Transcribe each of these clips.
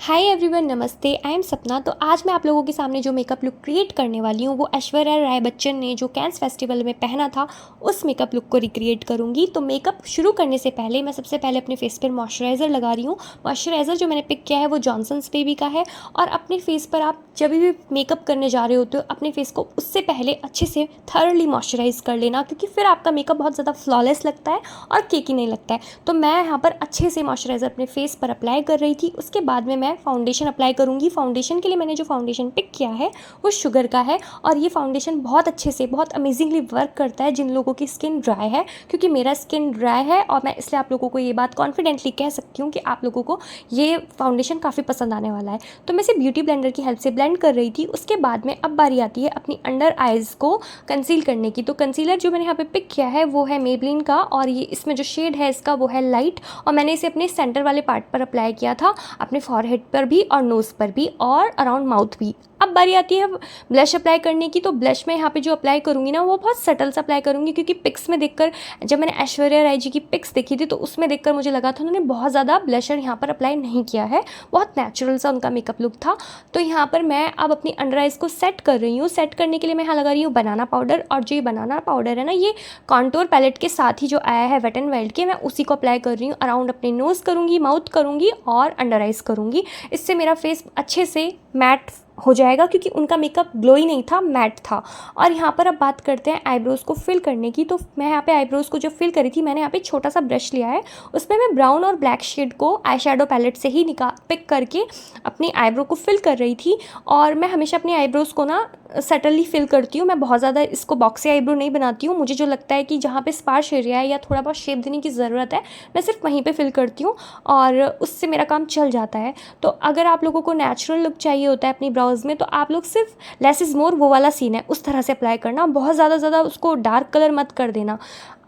Hi everyone, नमस्ते। I am सपना। तो आज मैं आप लोगों के सामने जो मेकअप लुक क्रिएट करने वाली हूँ वो ऐश्वर्या राय बच्चन ने जो कैंस फेस्टिवल में पहना था उस मेकअप लुक को रिक्रिएट करूँगी। तो मेकअप शुरू करने से पहले मैं सबसे पहले अपने फेस पर मॉइस्चराइज़र लगा रही हूँ। मॉइस्चराइज़र जो मैंने पिक किया है वो जॉनसन्स बेबी का है। और अपने फेस पर आप जब भी मेकअप करने जा रहे होते हो अपने फेस को उससे पहले अच्छे से थर्डली मॉइस्चराइज़ कर लेना, क्योंकि फिर आपका मेकअप बहुत ज़्यादा फ्लॉलेस लगता है और केकी नहीं लगता है। तो मैं यहाँ पर अच्छे से मॉइस्चराइज़र अपने फेस पर अप्लाई कर रही थी। उसके बाद में मैं फाउंडेशन अप्लाई करूँगी। फाउंडेशन के लिए मैंने जो फाउंडेशन पिक किया है वो शुगर का है और ये फाउंडेशन बहुत अच्छे से, बहुत अमेजिंगली वर्क करता है जिन लोगों की स्किन ड्राई है। क्योंकि मेरा स्किन ड्राई है और मैं इसलिए आप लोगों को ये बात कॉन्फिडेंटली कह सकती हूँ कि आप लोगों को ये फाउंडेशन काफ़ी पसंद आने वाला है। तो मैं इसे ब्यूटी ब्लेंडर की हेल्प से ब्लेंड कर रही थी। उसके बाद में अब बारी आती है अपनी अंडर आइज़ को कंसील करने की। तो कंसीलर जो मैंने यहाँ पे पिक किया है वो है मेबलिन का और ये इसमें जो शेड है इसका वो है लाइट। और मैंने इसे अपने सेंटर वाले पार्ट पर अप्लाई किया था, अपने फॉरहेड पर भी और नोज़ पर भी और अराउंड माउथ भी। अब बारी आती है ब्लश अप्लाई करने की। तो ब्लश में यहाँ पे जो अप्लाई करूँगी ना वो बहुत सटल सा अप्लाई करूँगी, क्योंकि पिक्स में देखकर, जब मैंने ऐश्वर्या राय जी की पिक्स देखी थी तो उसमें देखकर मुझे लगा था उन्होंने बहुत ज़्यादा ब्लशर यहाँ पर अप्लाई नहीं किया है, बहुत नेचुरल सा उनका मेकअप लुक था। तो यहाँ पर मैं अब अपनी अंडर आइज़ को सेट कर रही हूँ। सेट करने के लिए मैं यहाँ लगा रही हूँ बनाना पाउडर। और जो ये बनाना पाउडर है ना, ये कॉन्टोर पैलेट के साथ ही जो आया है वेट एंड वाइल्ड के, मैं उसी को अप्लाई कर रही हूँ। अराउंड अपने नोज़ करूँगी, माउथ करूँगी और अंडर आइज़ करूँगी। इससे मेरा फेस अच्छे से मैट हो जाएगा, क्योंकि उनका मेकअप ग्लोई नहीं था, मैट था। और यहाँ पर अब बात करते हैं आईब्रोज़ को फिल करने की। तो मैं यहाँ पे आईब्रोज़ को जो फिल करी थी, मैंने यहाँ पे छोटा सा ब्रश लिया है, उसमें मैं ब्राउन और ब्लैक शेड को आई शेडो पैलेट से ही पिक करके अपनी आईब्रो को फिल कर रही थी। और मैं हमेशा अपनी आईब्रोज़ को ना सटनली फिल करती हूँ। मैं बहुत ज़्यादा इसको बॉक्सी आईब्रो नहीं बनाती हूँ। मुझे जो लगता है कि जहाँ पे स्पार्श एरिया है या थोड़ा बहुत शेप देने की ज़रूरत है, मैं सिर्फ वहीं पे फिल करती हूँ और उससे मेरा काम चल जाता है। तो अगर आप लोगों को नेचुरल लुक चाहिए होता है अपनी ब्राउज़ में, तो आप लोग सिर्फ लेस इज़ मोर वो वाला सीन है, उस तरह से अप्लाई करना। बहुत ज़्यादा उसको डार्क कलर मत कर देना।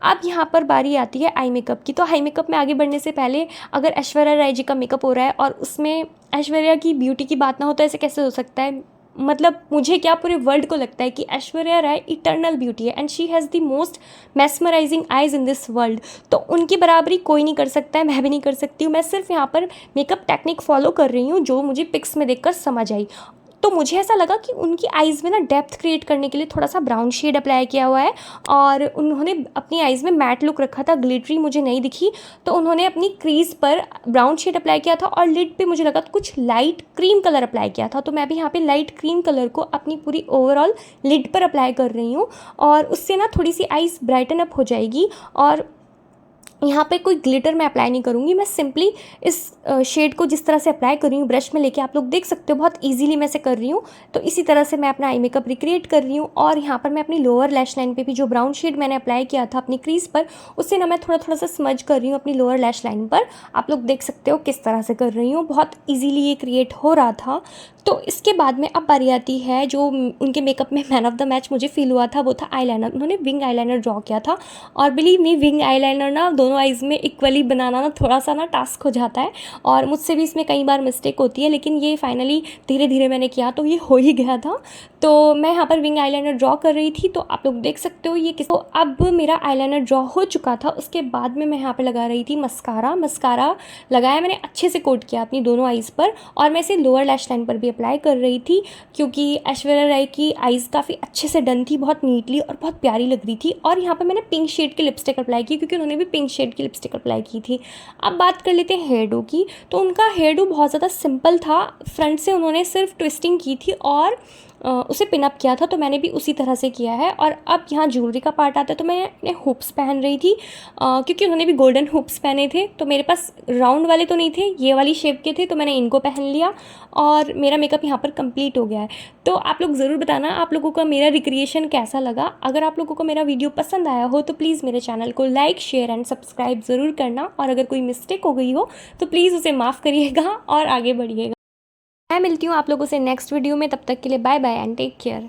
अब यहाँ पर बारी आती है आई मेकअप की। तो आई मेकअप में आगे बढ़ने से पहले, अगर ऐश्वर्या राय जी का मेकअप हो रहा है और उसमें ऐश्वर्या की ब्यूटी की बात ना हो तो ऐसे कैसे हो सकता है। मतलब मुझे क्या, पूरे वर्ल्ड को लगता है कि ऐश्वर्या राय इटर्नल ब्यूटी है and she has the most mesmerising eyes in this world. तो उनकी बराबरी कोई नहीं कर सकता है, मैं भी नहीं कर सकती हूँ। मैं सिर्फ यहाँ पर मेकअप टेक्निक फॉलो कर रही हूँ जो मुझे पिक्स में देखकर समझ आई। तो मुझे ऐसा लगा कि उनकी आइज़ में ना डेप्थ क्रिएट करने के लिए थोड़ा सा ब्राउन शेड अप्लाई किया हुआ है और उन्होंने अपनी आइज़ में मैट लुक रखा था, ग्लिटरी मुझे नहीं दिखी। तो उन्होंने अपनी क्रीज पर ब्राउन शेड अप्लाई किया था और लिड पे मुझे लगा कुछ लाइट क्रीम कलर अप्लाई किया था। तो मैं भी यहाँ पे लाइट क्रीम कलर को अपनी पूरी ओवरऑल लिड पर अप्लाई कर रही हूँ और उससे ना थोड़ी सी आइज़ ब्राइटन अप हो जाएगी। और यहाँ पे कोई ग्लिटर मैं अप्लाई नहीं करूँगी, मैं सिंपली इस शेड को जिस तरह से अप्लाई कर रही हूँ ब्रश में लेके, आप लोग देख सकते हो बहुत इजीली मैं से कर रही हूँ। तो इसी तरह से मैं अपना आई मेकअप रिक्रिएट कर रही हूँ। और यहाँ पर मैं अपनी लोअर लैश लाइन पे भी जो ब्राउन शेड मैंने अप्लाई किया था अपनी क्रीज पर, उससे ना मैं थोड़ा सा स्मज कर रही हूँ अपनी लोअर लैश लाइन पर। आप लोग देख सकते हो किस तरह से कर रही हूँ, बहुत ईजीली ये क्रिएट हो रहा था। तो इसके बाद में अब बारी आती है जो उनके मेकअप में मैन ऑफ द मैच मुझे फील हुआ था, वो था आईलाइनर। उन्होंने विंग आईलाइनर ड्रॉ किया था और बिलीव मी, विंग आईलाइनर ना दोनों आइज़ में इक्वली बनाना ना थोड़ा सा ना टास्क हो जाता है और मुझसे भी इसमें कई बार मिस्टेक होती है, लेकिन ये फाइनली धीरे धीरे मैंने किया तो ये हो ही गया था। तो मैं यहाँ पर विंग आईलाइनर ड्रॉ कर रही थी, तो आप लोग देख सकते हो ये किस। तो अब मेरा आईलाइनर ड्रॉ हो चुका था। उसके बाद में मैं यहाँ पर लगा रही थी मस्कारा। मस्कारा लगाया मैंने, अच्छे से कोट किया अपनी दोनों आइज़ पर और मैं इसे लोअर लैश लाइन पर भी अप्लाई कर रही थी, क्योंकि ऐश्वर्या राय की आइज़ काफ़ी अच्छे से डन थी, बहुत नीटली और बहुत प्यारी लग रही थी। और यहाँ पर मैंने पिंक शेड की लिपस्टिक अप्लाई की, क्योंकि उन्होंने भी पिंक शेड की लिपस्टिक अप्लाई की थी। अब बात कर लेते हैं हेयर डू की। तो उनका हेयर डू बहुत ज़्यादा सिंपल था। फ्रंट से उन्होंने सिर्फ ट्विस्टिंग की थी और उसे पिनअप किया था, तो मैंने भी उसी तरह से किया है। और अब यहाँ ज्वेलरी का पार्ट आता है, तो मैं अपने हुप्स पहन रही थी क्योंकि उन्होंने भी गोल्डन हुप्स पहने थे। तो मेरे पास राउंड वाले तो नहीं थे, ये वाली शेप के थे, तो मैंने इनको पहन लिया और मेरा मेकअप यहाँ पर कंप्लीट हो गया है। तो आप लोग ज़रूर बताना आप लोगों का मेरा रिक्रिएशन कैसा लगा। अगर आप लोगों को मेरा वीडियो पसंद आया हो तो प्लीज़ मेरे चैनल को लाइक, शेयर एंड सब्सक्राइब ज़रूर करना। और अगर कोई मिस्टेक हो गई हो तो प्लीज़ उसे माफ़ करिएगा और आगे बढ़िएगा। मैं मिलती हूँ आप लोगों से नेक्स्ट वीडियो में, तब तक के लिए bye bye and take care.